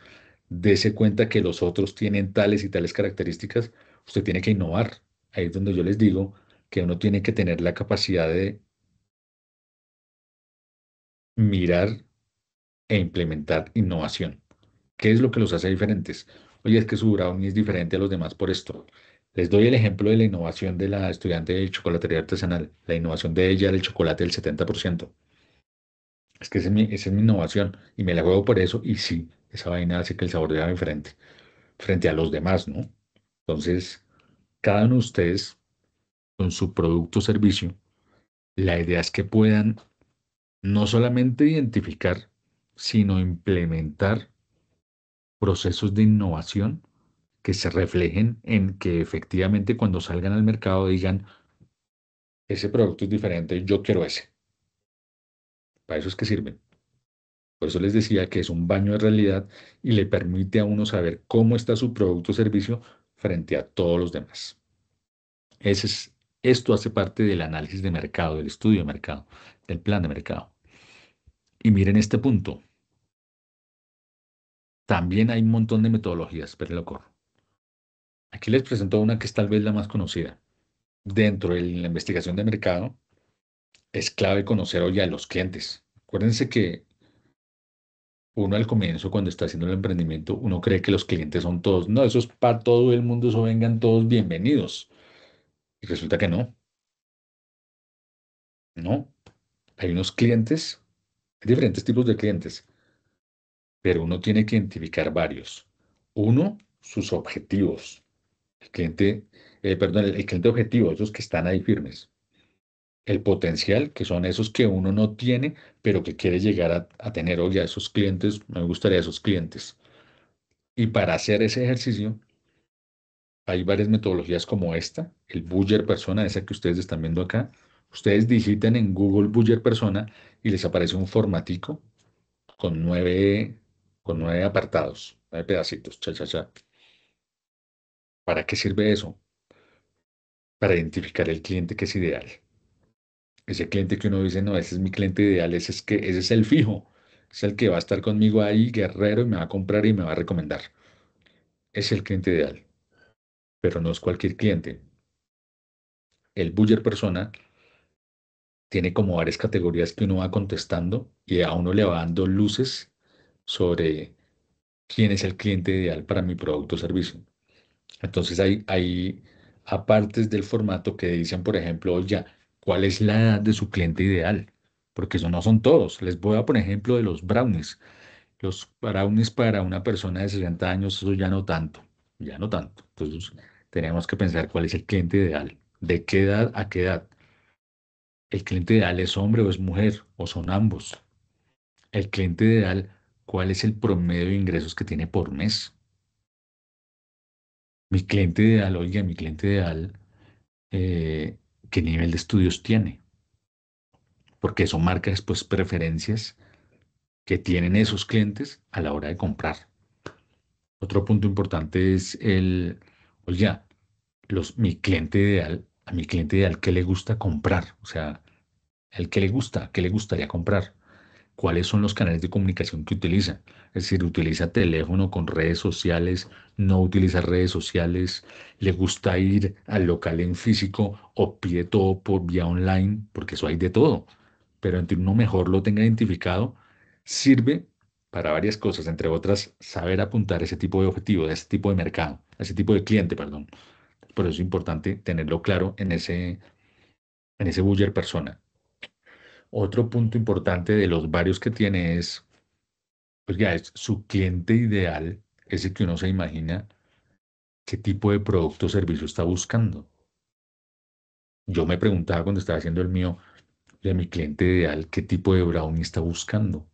Dese cuenta que los otros tienen tales y tales características. Usted tiene que innovar. Ahí es donde yo les digo que uno tiene que tener la capacidad de mirar e implementar innovación. ¿Qué es lo que los hace diferentes? Oye, es que su brownie es diferente a los demás por esto. Les doy el ejemplo de la innovación de la estudiante de chocolatería artesanal. La innovación de ella era el chocolate del 70%. Es que esa es mi innovación y me la juego por eso y sí, esa vaina hace que el sabor sea diferente frente a los demás, ¿no? Entonces, cada uno de ustedes con su producto o servicio, la idea es que puedan no solamente identificar, sino implementar procesos de innovación que se reflejen en que efectivamente cuando salgan al mercado digan, ese producto es diferente, yo quiero ese. Para eso es que sirven. Por eso les decía que es un baño de realidad y le permite a uno saber cómo está su producto o servicio frente a todos los demás. Esto hace parte del análisis de mercado, del estudio de mercado, del plan de mercado. Y miren este punto. También hay un montón de metodologías, pero lo corro. Aquí les presento una que es tal vez la más conocida. Dentro de la investigación de mercado, es clave conocer hoy a los clientes. Acuérdense que uno al comienzo, cuando está haciendo el emprendimiento, uno cree que los clientes son todos. No, eso es para todo el mundo, eso vengan todos bienvenidos. Y resulta que no, no. Hay unos clientes, hay diferentes tipos de clientes, pero uno tiene que identificar varios. Uno, sus objetivos. El cliente, perdón, el cliente objetivo, esos que están ahí firmes. El potencial, que son esos que uno no tiene, pero que quiere llegar a tener. Oye, a esos clientes, me gustaría esos clientes. Y para hacer ese ejercicio, hay varias metodologías como esta, el Buyer Persona, esa que ustedes están viendo acá. Ustedes digitan en Google Buyer Persona y les aparece un formatico con nueve apartados, 9 pedacitos, cha, cha, cha. ¿Para qué sirve eso? Para identificar el cliente que es ideal. Ese cliente que uno dice, no, ese es mi cliente ideal, ese es el fijo, es el que va a estar conmigo ahí, guerrero, y me va a comprar y me va a recomendar. Es el cliente ideal, pero no es cualquier cliente. El Buyer Persona tiene como varias categorías que uno va contestando y a uno le va dando luces sobre quién es el cliente ideal para mi producto o servicio. Entonces hay apartes del formato que dicen, por ejemplo, oye, ¿cuál es la edad de su cliente ideal? Porque eso no son todos. Les voy a poner ejemplo de los brownies. Los brownies para una persona de 60 años, eso ya no tanto, ya no tanto. Entonces, tenemos que pensar cuál es el cliente ideal, de qué edad a qué edad. El cliente ideal es hombre o es mujer, o son ambos. El cliente ideal, cuál es el promedio de ingresos que tiene por mes. Mi cliente ideal, oiga, mi cliente ideal, ¿qué nivel de estudios tiene? Porque eso marca después preferencias que tienen esos clientes a la hora de comprar. Otro punto importante es oye, mi cliente ideal, a mi cliente ideal, ¿qué le gusta comprar? O sea, el que le gusta, ¿qué le gustaría comprar? ¿Cuáles son los canales de comunicación que utiliza? Es decir, utiliza teléfono con redes sociales, no utiliza redes sociales, le gusta ir al local en físico o pide todo por vía online, porque eso hay de todo. Pero entre uno mejor lo tenga identificado, sirve para varias cosas, entre otras, saber apuntar ese tipo de objetivo, a ese tipo de mercado, a ese tipo de cliente, perdón. Por eso es importante tenerlo claro en ese buyer persona. Otro punto importante de los varios que tiene es, pues ya es su cliente ideal, ese que uno se imagina qué tipo de producto o servicio está buscando. Yo me preguntaba cuando estaba haciendo el mío de mi cliente ideal, qué tipo de brownie está buscando.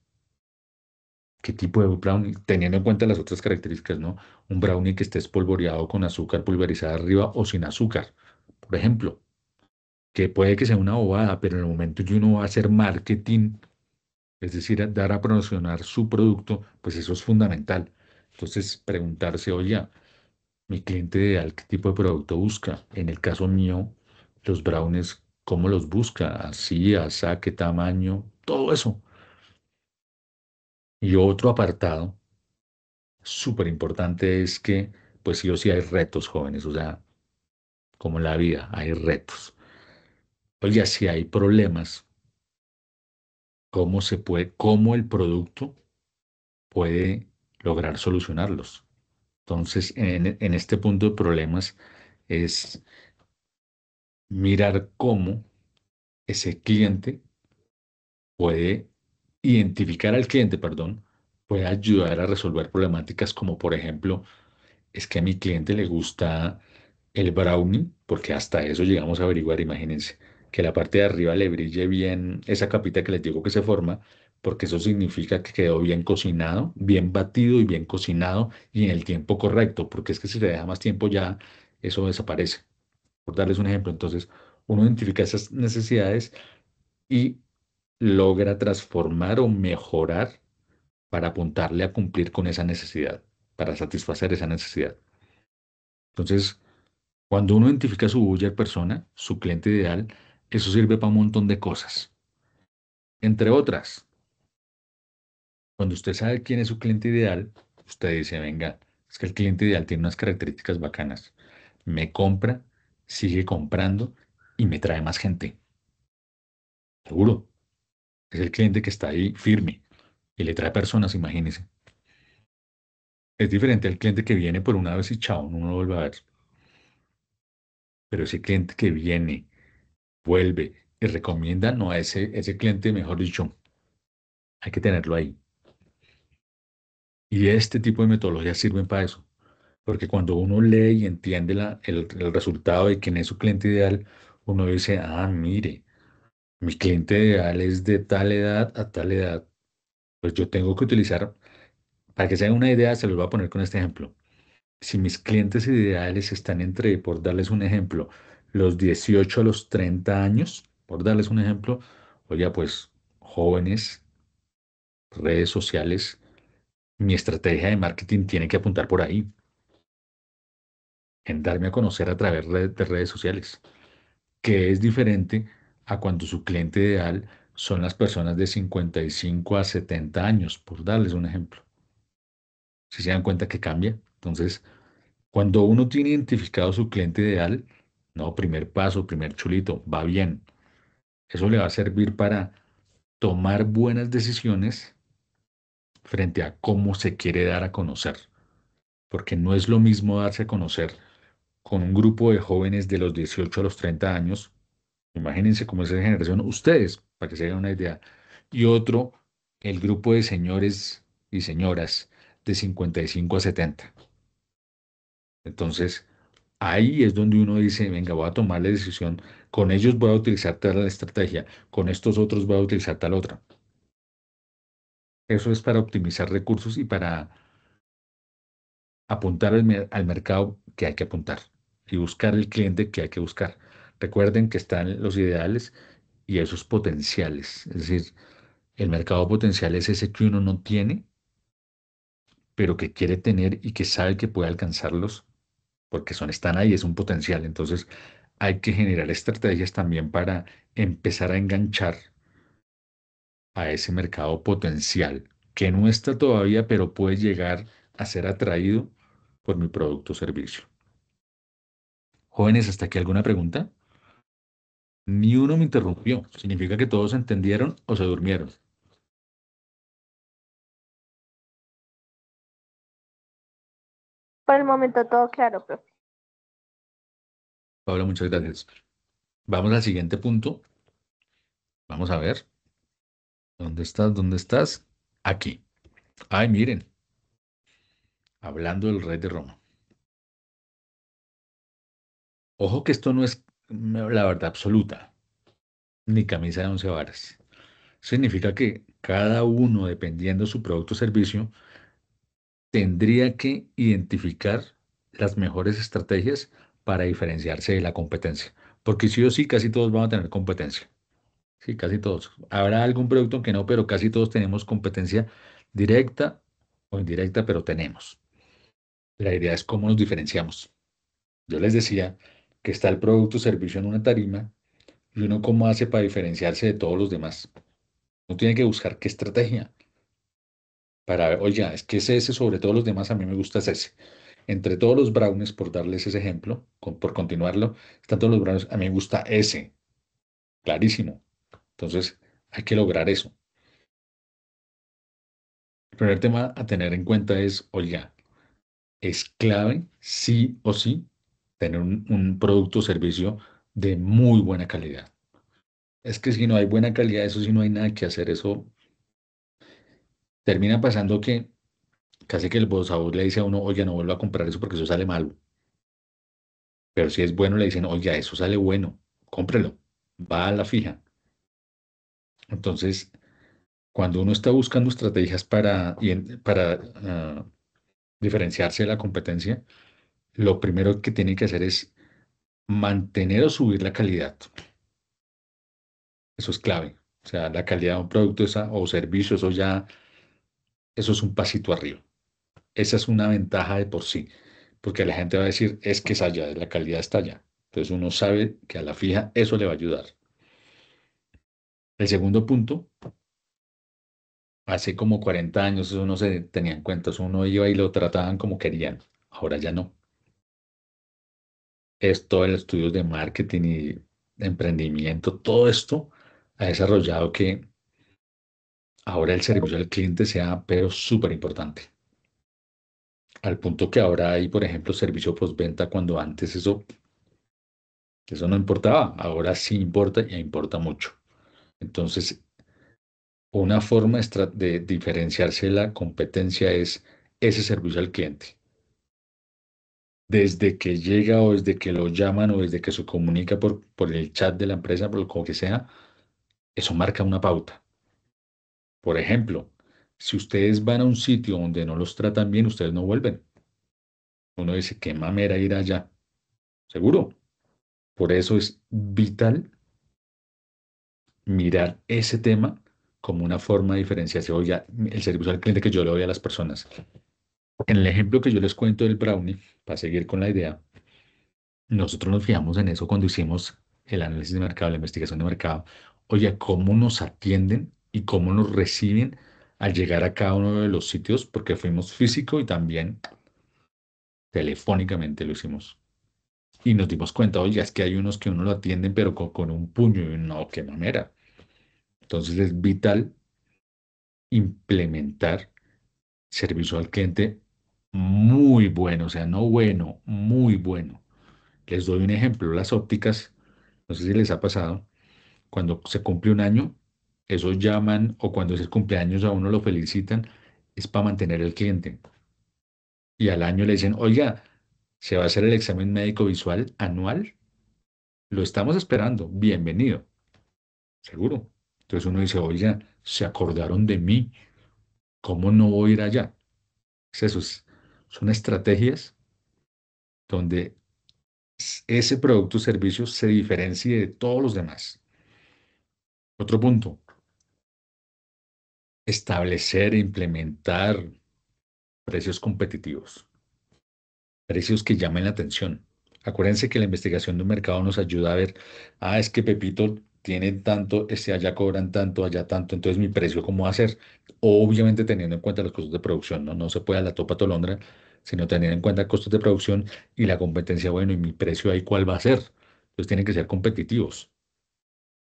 ¿Qué tipo de brownie? Teniendo en cuenta las otras características, ¿no? Un brownie que esté espolvoreado con azúcar pulverizada arriba o sin azúcar, por ejemplo, que puede que sea una bobada, pero en el momento que uno va a hacer marketing, es decir, dar a promocionar su producto, pues eso es fundamental. Entonces, preguntarse, oye, mi cliente ideal, ¿qué tipo de producto busca? En el caso mío, los brownies, ¿cómo los busca? Así, asá, qué tamaño, todo eso. Y otro apartado súper importante es que, pues sí o sí hay retos, jóvenes, o sea, como en la vida, hay retos. Oye, si hay problemas, cómo el producto puede lograr solucionarlos? Entonces, en este punto de problemas es mirar cómo ese cliente puede identificar al cliente, perdón, puede ayudar a resolver problemáticas como, por ejemplo, es que a mi cliente le gusta el brownie, porque hasta eso llegamos a averiguar, imagínense, que la parte de arriba le brille bien esa capita que les digo que se forma, porque eso significa que quedó bien cocinado, bien batido y bien cocinado y en el tiempo correcto, porque es que si se deja más tiempo ya eso desaparece. Por darles un ejemplo, entonces uno identifica esas necesidades y logra transformar o mejorar para apuntarle a cumplir con esa necesidad, para satisfacer esa necesidad. Entonces, cuando uno identifica su buyer persona, su cliente ideal, eso sirve para un montón de cosas. Entre otras, cuando usted sabe quién es su cliente ideal, usted dice, venga, es que el cliente ideal tiene unas características bacanas. Me compra, sigue comprando y me trae más gente. Seguro. Es el cliente que está ahí firme y le trae personas, imagínese. Es diferente al cliente que viene por una vez y chao, no lo vuelve a ver. Pero ese cliente que viene, vuelve y recomienda, no a ese cliente, mejor dicho, hay que tenerlo ahí. Y este tipo de metodologías sirven para eso. Porque cuando uno lee y entiende el resultado de quién es su cliente ideal, uno dice, ah, mire, mi cliente ideal es de tal edad a tal edad. Pues yo tengo que utilizar, para que se hagan una idea, se los voy a poner con este ejemplo. Si mis clientes ideales están entre, por darles un ejemplo, los 18 a los 30 años, por darles un ejemplo, oye, pues jóvenes, redes sociales, mi estrategia de marketing tiene que apuntar por ahí, en darme a conocer a través de redes sociales, que es diferente a cuando su cliente ideal son las personas de 55 a 70 años, por darles un ejemplo. Si se dan cuenta que cambia, entonces cuando uno tiene identificado su cliente ideal, no, primer paso, primer chulito, va bien. Eso le va a servir para tomar buenas decisiones frente a cómo se quiere dar a conocer. Porque no es lo mismo darse a conocer con un grupo de jóvenes de los 18 a los 30 años. Imagínense cómo es esa generación, ustedes, para que se hagan una idea. Y otro, el grupo de señores. y señoras de 55 a 70. Entonces, ahí es donde uno dice, venga, voy a tomar la decisión, con ellos voy a utilizar tal estrategia, con estos otros voy a utilizar tal otra. Eso es para optimizar recursos y para apuntar al mercado que hay que apuntar y buscar el cliente que hay que buscar. Recuerden que están los ideales y esos potenciales. Es decir, el mercado potencial es ese que uno no tiene, pero que quiere tener y que sabe que puede alcanzarlos porque están ahí, es un potencial. Entonces, hay que generar estrategias también para empezar a enganchar a ese mercado potencial que no está todavía, pero puede llegar a ser atraído por mi producto o servicio. Jóvenes, ¿hasta aquí alguna pregunta? Ni uno me interrumpió. ¿Significa que todos entendieron o se durmieron? Por el momento todo claro, profe. Pablo, muchas gracias. Vamos al siguiente punto. Vamos a ver. ¿Dónde estás? ¿Dónde estás? Aquí. Ay, miren, hablando del rey de Roma. Ojo que esto no es la verdad absoluta, ni camisa de once varas. Significa que cada uno, dependiendo de su producto o servicio, tendría que identificar las mejores estrategias para diferenciarse de la competencia. Porque sí o sí, casi todos van a tener competencia. Sí, casi todos. Habrá algún producto que no, pero casi todos tenemos competencia directa o indirecta, pero tenemos. La idea es cómo nos diferenciamos. Yo les decía que está el producto o servicio en una tarima y uno cómo hace para diferenciarse de todos los demás. Uno tiene que buscar qué estrategia para ver, oye, es que ese sobre todos los demás a mí me gusta es ese. Entre todos los brownies, por darles ese ejemplo, por continuarlo, están todos los brownies, a mí me gusta ese, clarísimo. Entonces, hay que lograr eso. El primer tema a tener en cuenta es, oiga, es clave, sí o sí, tener un producto o servicio de muy buena calidad. Es que si no hay buena calidad, eso sí no hay nada que hacer. Eso termina pasando que casi que el voz a voz le dice a uno, oye, no vuelva a comprar eso porque eso sale malo. Pero si es bueno, le dicen, oye, eso sale bueno, cómprelo, va a la fija. Entonces, cuando uno está buscando estrategias para diferenciarse de la competencia, lo primero que tiene que hacer es mantener o subir la calidad. Eso es clave. O sea, la calidad de un producto o servicio, eso es un pasito arriba. Esa es una ventaja de por sí, porque la gente va a decir, es que es allá, la calidad está allá. Entonces uno sabe que a la fija eso le va a ayudar. El segundo punto, hace como 40 años eso no se tenía en cuenta, eso uno iba y lo trataban como querían. Ahora ya no. Es todo el estudio de marketing y de emprendimiento, todo esto ha desarrollado que ahora el servicio al cliente sea, pero súper importante. Al punto que ahora hay, por ejemplo, servicio postventa cuando antes eso no importaba. Ahora sí importa y importa mucho. Entonces, una forma de diferenciarse de la competencia es ese servicio al cliente. Desde que llega o desde que lo llaman o desde que se comunica por el chat de la empresa, por lo que sea, eso marca una pauta. Por ejemplo, si ustedes van a un sitio donde no los tratan bien, ustedes no vuelven. Uno dice, qué mamera ir allá. Seguro. Por eso es vital mirar ese tema como una forma de diferenciarse. Oiga, el servicio al cliente que yo le doy a las personas. En el ejemplo que yo les cuento del brownie, para seguir con la idea, nosotros nos fijamos en eso cuando hicimos el análisis de mercado, la investigación de mercado. Oye, cómo nos atienden y cómo nos reciben al llegar a cada uno de los sitios, porque fuimos físico y también telefónicamente lo hicimos. Y nos dimos cuenta, oye, es que hay unos que uno lo atienden, pero con un puño, y no, qué manera. Entonces es vital implementar servicio al cliente muy bueno, o sea, no bueno, muy bueno. Les doy un ejemplo, las ópticas, no sé si les ha pasado, cuando se cumple un año, eso llaman o cuando es el cumpleaños a uno lo felicitan, es para mantener el cliente. Y al año le dicen, oiga, se va a hacer el examen médico visual anual, lo estamos esperando, bienvenido, seguro. Entonces uno dice, oiga, se acordaron de mí, ¿cómo no voy a ir allá? Es eso, son estrategias donde ese producto o servicio se diferencie de todos los demás. Otro punto, establecer e implementar precios competitivos, precios que llamen la atención. Acuérdense que la investigación de un mercado nos ayuda a ver, es que Pepito tiene tanto, allá cobran tanto, allá tanto, entonces mi precio, ¿cómo va a ser? Obviamente teniendo en cuenta los costos de producción, ¿no? No se puede a la topa tolondra, sino teniendo en cuenta costos de producción y la competencia, bueno, y mi precio ahí, ¿cuál va a ser? Entonces tienen que ser competitivos.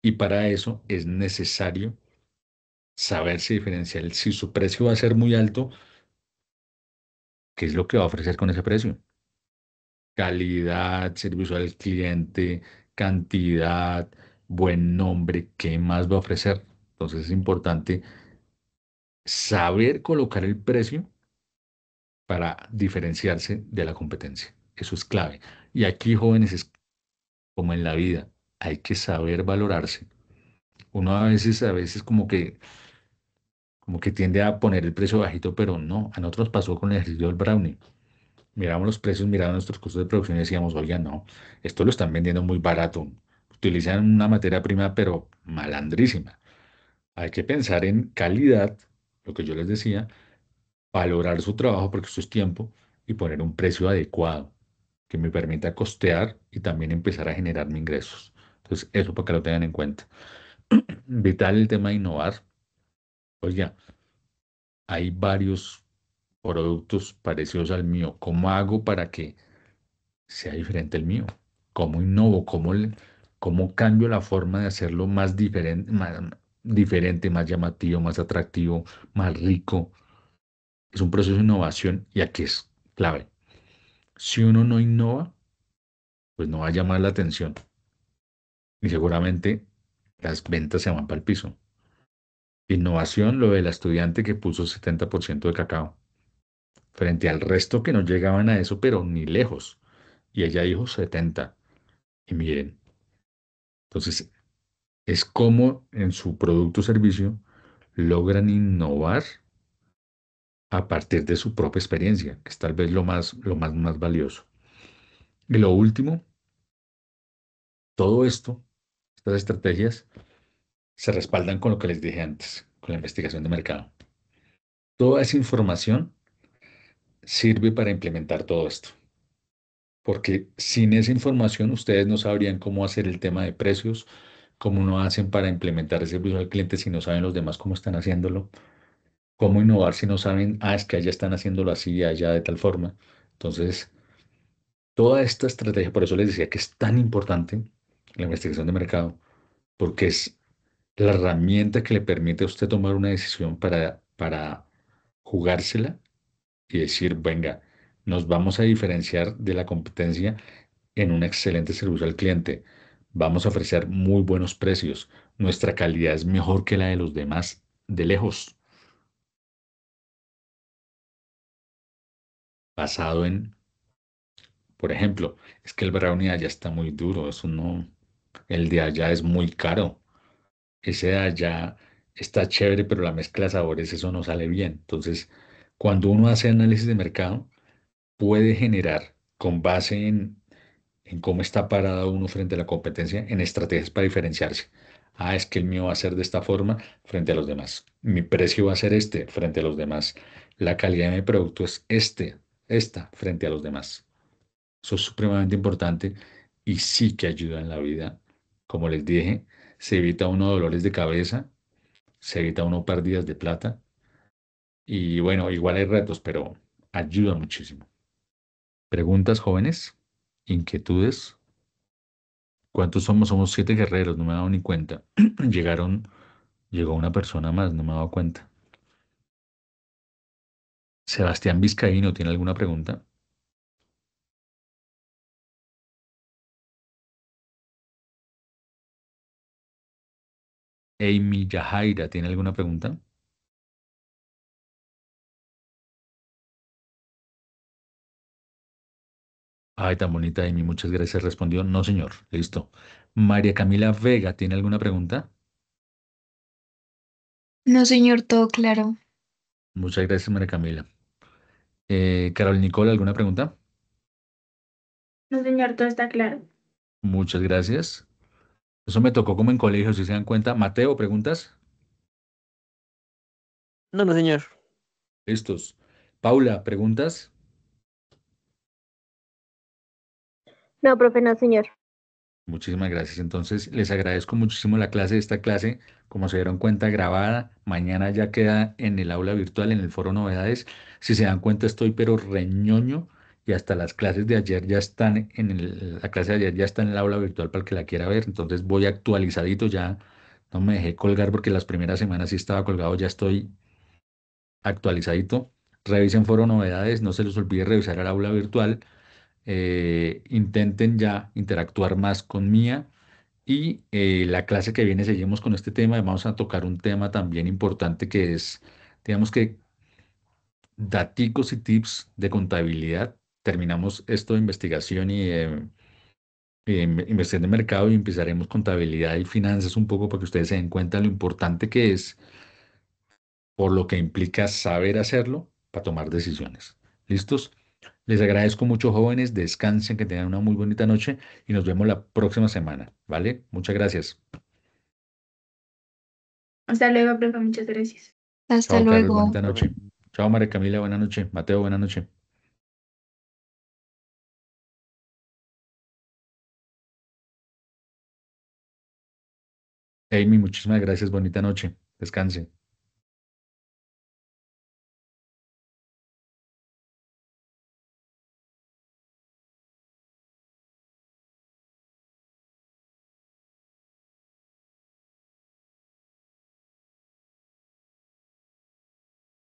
Y para eso es necesario saberse diferenciar si su precio va a ser muy alto, ¿qué es lo que va a ofrecer con ese precio? Calidad, servicio al cliente, cantidad, buen nombre, ¿qué más va a ofrecer? Entonces es importante saber colocar el precio para diferenciarse de la competencia. Eso es clave. Y aquí, jóvenes, es como en la vida, hay que saber valorarse. Uno a veces como que tiende a poner el precio bajito, pero no. A nosotros pasó con el ejercicio del brownie. Miramos los precios, miramos nuestros costos de producción y decíamos, oiga, no, esto lo están vendiendo muy barato. Utilizan una materia prima, pero malandrísima. Hay que pensar en calidad, lo que yo les decía, valorar su trabajo porque eso es tiempo y poner un precio adecuado que me permita costear y también empezar a generarme ingresos. Entonces, eso para que lo tengan en cuenta. Vital el tema de innovar. Oiga, hay varios productos parecidos al mío. ¿Cómo hago para que sea diferente el mío? ¿Cómo innovo? ¿Cómo cambio la forma de hacerlo diferente, más llamativo, más atractivo, más rico? Es un proceso de innovación y aquí es clave. Si uno no innova, pues no va a llamar la atención y seguramente las ventas se van para el piso. Innovación, lo de la estudiante que puso 70% de cacao, frente al resto que no llegaban a eso, pero ni lejos. Y ella dijo 70. Y miren, entonces es como en su producto o servicio logran innovar a partir de su propia experiencia, que es tal vez más valioso. Y lo último, todo esto, estas estrategias, se respaldan con lo que les dije antes, con la investigación de mercado. Toda esa información sirve para implementar todo esto, porque sin esa información ustedes no sabrían cómo hacer el tema de precios, cómo no hacen para implementar ese servicio al cliente si no saben los demás cómo están haciéndolo. ¿Cómo innovar si no saben, es que allá están haciéndolo así y allá de tal forma? Entonces, toda esta estrategia, por eso les decía que es tan importante la investigación de mercado, porque es la herramienta que le permite a usted tomar una decisión para jugársela y decir, venga, nos vamos a diferenciar de la competencia en un excelente servicio al cliente. Vamos a ofrecer muy buenos precios. Nuestra calidad es mejor que la de los demás, de lejos, basado en. Por ejemplo, es que el brownie de allá está muy duro, eso no, el de allá es muy caro. Ese de allá está chévere, pero la mezcla de sabores, eso no sale bien. Entonces, cuando uno hace análisis de mercado, puede generar, con base en cómo está parado uno frente a la competencia, en estrategias para diferenciarse. Es que el mío va a ser de esta forma frente a los demás. Mi precio va a ser este frente a los demás. La calidad de mi producto es esta frente a los demás. Eso es supremamente importante y sí que ayuda en la vida. Como les dije, se evita uno dolores de cabeza, se evita uno pérdidas de plata y bueno, igual hay retos, pero ayuda muchísimo. ¿Preguntas, jóvenes? ¿Inquietudes? ¿Cuántos somos? Somos 7 guerreros, no me he dado ni cuenta. Llegó una persona más, no me he dado cuenta. Sebastián Vizcaíno, ¿tiene alguna pregunta? Amy Yajaira, ¿tiene alguna pregunta? Ay, tan bonita, Amy, muchas gracias. Respondió, no, señor. Listo. María Camila Vega, ¿tiene alguna pregunta? No, señor, todo claro. Muchas gracias, María Camila. Carol Nicole, ¿alguna pregunta? No, señor, todo está claro. Muchas gracias. Eso me tocó como en colegio, si se dan cuenta. Mateo, ¿preguntas? No, no, señor. Listos. Paula, ¿preguntas? No, profe, no, señor. Muchísimas gracias. Entonces, les agradezco muchísimo la clase. Esta clase, como se dieron cuenta, grabada. Mañana ya queda en el aula virtual, en el foro Novedades. Si se dan cuenta, estoy pero reñoño y hasta las clases de ayer ya están la clase de ayer ya está en el aula virtual para el que la quiera ver. Entonces, voy actualizadito ya. No me dejé colgar porque las primeras semanas sí estaba colgado. Ya estoy actualizadito. Revisen foro Novedades. No se les olvide revisar el aula virtual. Intenten ya interactuar más con Mía. Y la clase que viene seguimos con este tema. Vamos a tocar un tema también importante que es, digamos que, daticos y tips de contabilidad. Terminamos esto de investigación y investigación de mercado y empezaremos contabilidad y finanzas un poco para que ustedes se den cuenta de lo importante que es, por lo que implica saber hacerlo para tomar decisiones. ¿Listos? Les agradezco mucho, jóvenes. Descansen, que tengan una muy bonita noche y nos vemos la próxima semana. ¿Vale? Muchas gracias. Hasta luego, profe, muchas gracias. Hasta Chao, Carol. luego. Bonita noche. Chao, María Camila. Buena noche. Mateo, buena noche. Amy, muchísimas gracias. Bonita noche. Descanse.